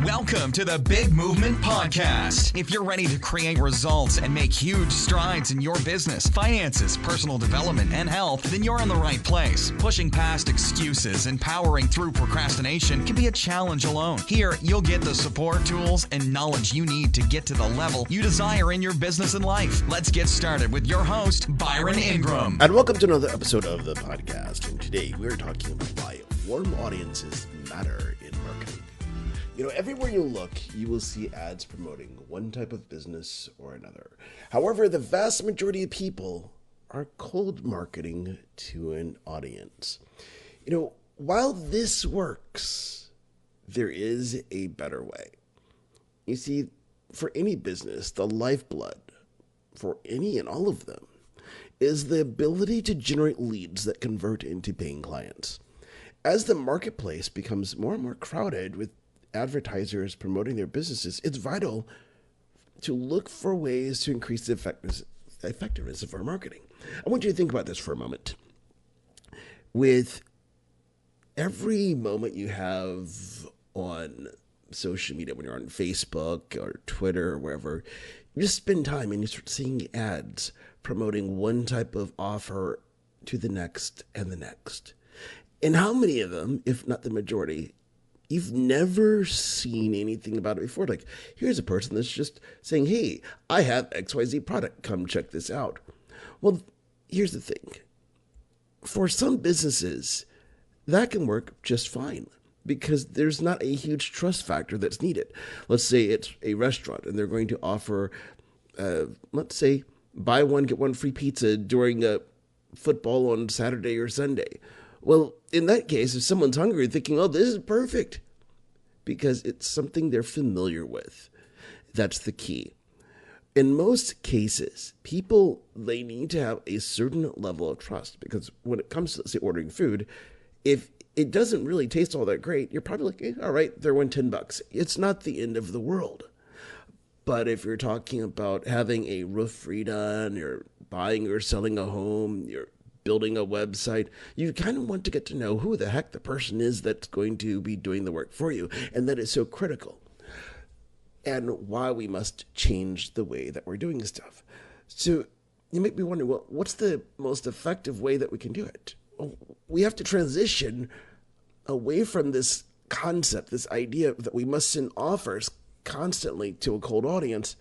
Welcome to the Big Movement Podcast. If you're ready to create results and make huge strides in your business, finances, personal development, and health, then you're in the right place. Pushing past excuses and powering through procrastination can be a challenge alone. Here, you'll get the support, tools, and knowledge you need to get to the level you desire in your business and life. Let's get started with your host, Byron Ingram. And welcome to another episode of the podcast. And today we're talking about why warm audiences matter in marketing. You know, everywhere you look, you will see ads promoting one type of business or another. However, the vast majority of people are cold marketing to an audience. You know, while this works, there is a better way. You see, for any business, the lifeblood for any and all of them is the ability to generate leads that convert into paying clients. As the marketplace becomes more and more crowded with advertisers promoting their businesses, it's vital to look for ways to increase the effectiveness of our marketing. I want you to think about this for a moment. With every moment you have on social media, when you're on Facebook or Twitter or wherever, you just spend time and you start seeing ads promoting one type of offer to the next and the next. And how many of them, if not the majority, you've never seen anything about it before? Like, here's a person that's just saying, hey, I have XYZ product. Come check this out. Well, here's the thing. For some businesses, that can work just fine because there's not a huge trust factor that's needed. Let's say it's a restaurant and they're going to offer, let's say, buy one, get one free pizza during a football on Saturday or Sunday. Well, in that case, if someone's hungry thinking, oh, this is perfect, because it's something they're familiar with. That's the key. In most cases, people, they need to have a certain level of trust, because when it comes to, say, ordering food, if it doesn't really taste all that great, you're probably like, all right, they're worth $10. It's not the end of the world. But if you're talking about having a roof redone, you're buying or selling a home, you're building a website, you kind of want to get to know who the heck the person is that's going to be doing the work for you. And that is so critical. And why we must change the way that we're doing stuff. So you might be wondering, well, what's the most effective way that we can do it? Well, we have to transition away from this concept, this idea that we must send offers constantly to a cold audience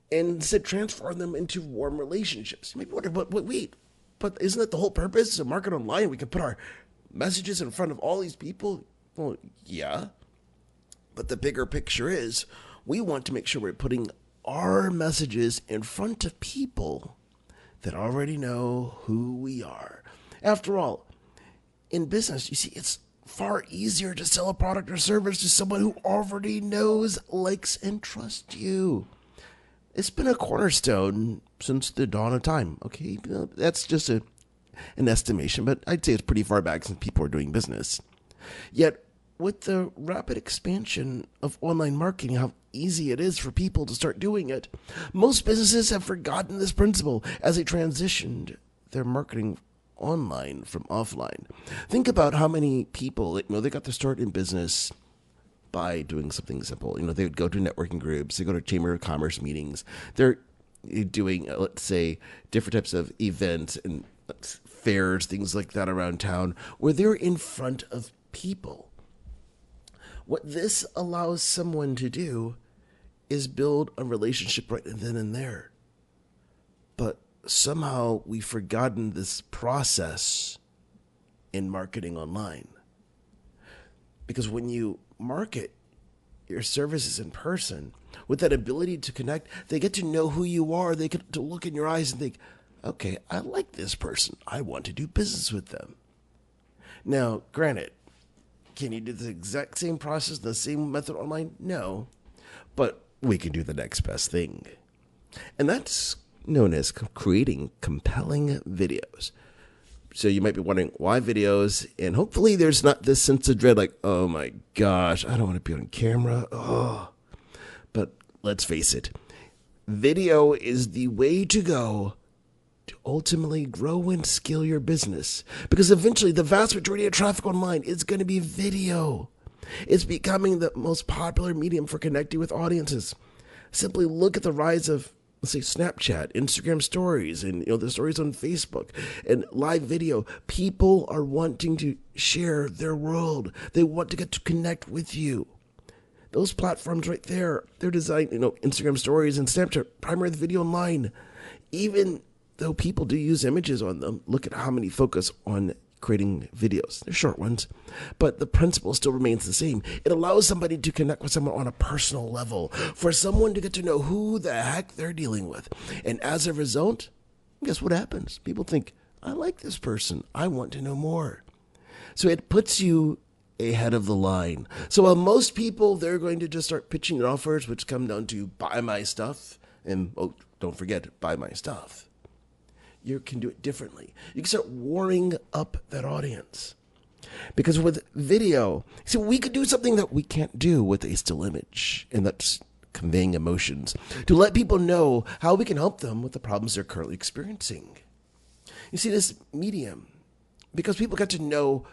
and instead transform them into warm relationships. You might be wondering, but wait, but isn't that the whole purpose of market online? We can put our messages in front of all these people. Well, yeah. But the bigger picture is we want to make sure we're putting our messages in front of people that already know who we are. After all, in business, you see, it's far easier to sell a product or service to someone who already knows, likes, and trusts you. It's been a cornerstone since the dawn of time, okay? That's just an estimation, but I'd say it's pretty far back since people are doing business. Yet, with the rapid expansion of online marketing, how easy it is for people to start doing it, most businesses have forgotten this principle as they transitioned their marketing online from offline. Think about how many people, they got their start in business by doing something simple. They would go to networking groups, they go to chamber of commerce meetings. They're doing, let's say, different types of events and fairs, things like that around town, where they're in front of people. What this allows someone to do is build a relationship right then and there. But somehow we've forgotten this process in marketing online. Because when you market your services in person, with that ability to connect, they get to know who you are. They get to look in your eyes and think, okay, I like this person. I want to do business with them. Now, granted, can you do the exact same process, the same method online? No, but we can do the next best thing. And that's known as creating compelling videos. So you might be wondering, why videos? And hopefully there's not this sense of dread like, oh my gosh, I don't want to be on camera. Oh. But let's face it, video is the way to go to ultimately grow and scale your business. Because eventually the vast majority of traffic online is going to be video. It's becoming the most popular medium for connecting with audiences. Simply look at the rise of, let's say, Snapchat, Instagram stories, and the stories on Facebook and live video. People are wanting to share their world. They want to get to connect with you. Those platforms right there, they're designed, Instagram stories and Snapchat, primary video online. Even though people do use images on them, look at how many focus on creating videos. They're short ones, but the principle still remains the same. It allows somebody to connect with someone on a personal level, for someone to get to know who the heck they're dealing with. And as a result, guess what happens? People think, I like this person. I want to know more. So it puts you ahead of the line. So while most people, they're going to just start pitching offers, which come down to buy my stuff, and don't forget, buy my stuff. You can do it differently. You can start warming up that audience. Because with video, see, we could do something that we can't do with a still image, and that's conveying emotions, to let people know how we can help them with the problems they're currently experiencing. You see, this medium, because people get to know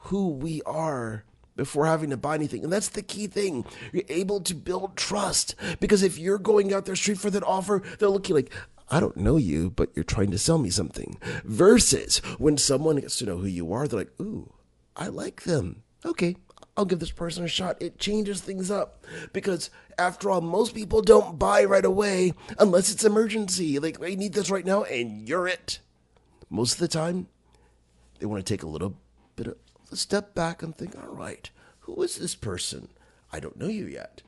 who we are before having to buy anything. And that's the key thing. You're able to build trust. Because if you're going out there straight for that offer, they're looking like, I don't know you, but you're trying to sell me something. Versus when someone gets to know who you are, they're like, ooh, I like them. Okay, I'll give this person a shot. It changes things up. Because after all, most people don't buy right away unless it's emergency. Like, I need this right now, and you're it. Most of the time, they want to take a little bit of a step back and think, all right, who is this person? I don't know you yet.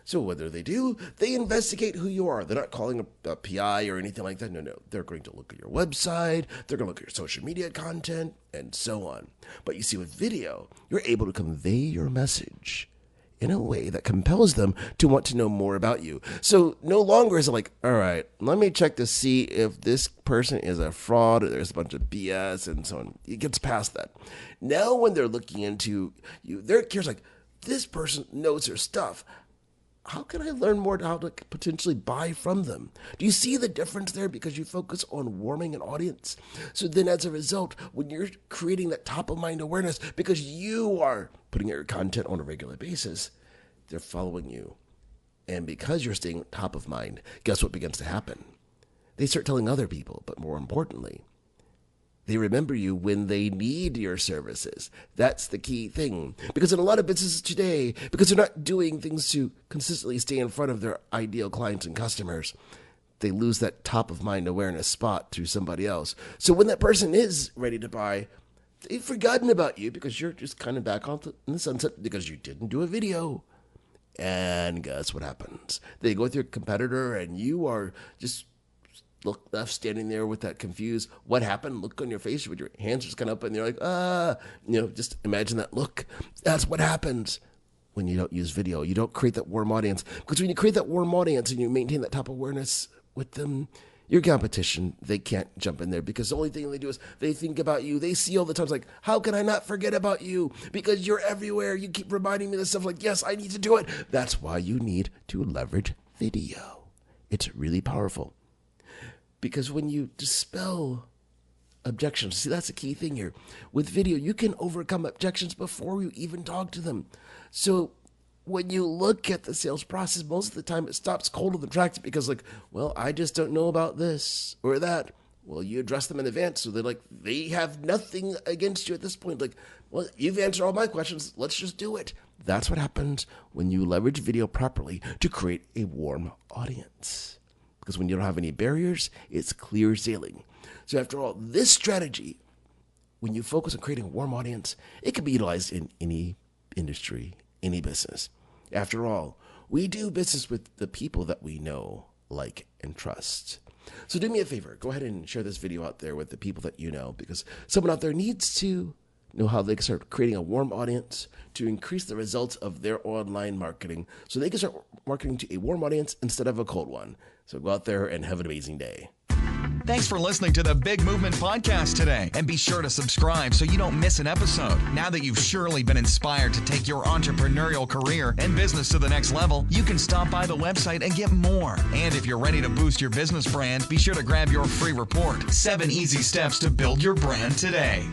So whether they do, they investigate who you are. They're not calling a PI or anything like that. No. They're going to look at your website. They're going to look at your social media content and so on. But you see, with video, you're able to convey your message in a way that compels them to want to know more about you. So no longer is it like, all right, let me check to see if this person is a fraud or there's a bunch of BS and so on. It gets past that. Now when they're looking into you, they're curious, like, this person knows their stuff. How can I learn more how to potentially buy from them? Do you see the difference there? Because you focus on warming an audience. So then as a result, when you're creating that top of mind awareness, because you are putting out your content on a regular basis, they're following you. And because you're staying top of mind, guess what begins to happen? They start telling other people, but more importantly, they remember you when they need your services. That's the key thing. Because in a lot of businesses today, because they're not doing things to consistently stay in front of their ideal clients and customers, they lose that top of mind awareness spot through somebody else. So when that person is ready to buy, they've forgotten about you because you're just kind of back off in the sunset because you didn't do a video. And guess what happens? They go with your competitor and you are just left standing there with that confused, what happened? Look on your face with your hands just kind of up and you're like, just imagine that look. That's what happens when you don't use video. You don't create that warm audience. Because when you create that warm audience and you maintain that top awareness with them, your competition, they can't jump in there because the only thing they do is they think about you. They see all the time, like, how can I not forget about you? Because you're everywhere. You keep reminding me of this stuff like, yes, I need to do it. That's why you need to leverage video. It's really powerful. Because when you dispel objections, see, that's the key thing here. With video, you can overcome objections before you even talk to them. So when you look at the sales process, most of the time it stops cold in the tracks because, like, well, I just don't know about this or that. Well, you address them in advance, so they have nothing against you at this point. Like, well, you've answered all my questions. Let's just do it. That's what happens when you leverage video properly to create a warm audience. Because when you don't have any barriers, it's clear sailing. So after all, this strategy, when you focus on creating a warm audience, it can be utilized in any industry, any business. After all, we do business with the people that we know, like, and trust. So do me a favor, go ahead and share this video out there with the people that you know, because someone out there needs to know how they can start creating a warm audience to increase the results of their online marketing so they can start marketing to a warm audience instead of a cold one. So go out there and have an amazing day. Thanks for listening to the Big Movement Podcast today. And be sure to subscribe so you don't miss an episode. Now that you've surely been inspired to take your entrepreneurial career and business to the next level, you can stop by the website and get more. And if you're ready to boost your business brand, be sure to grab your free report, 7 Easy Steps to Build Your Brand Today.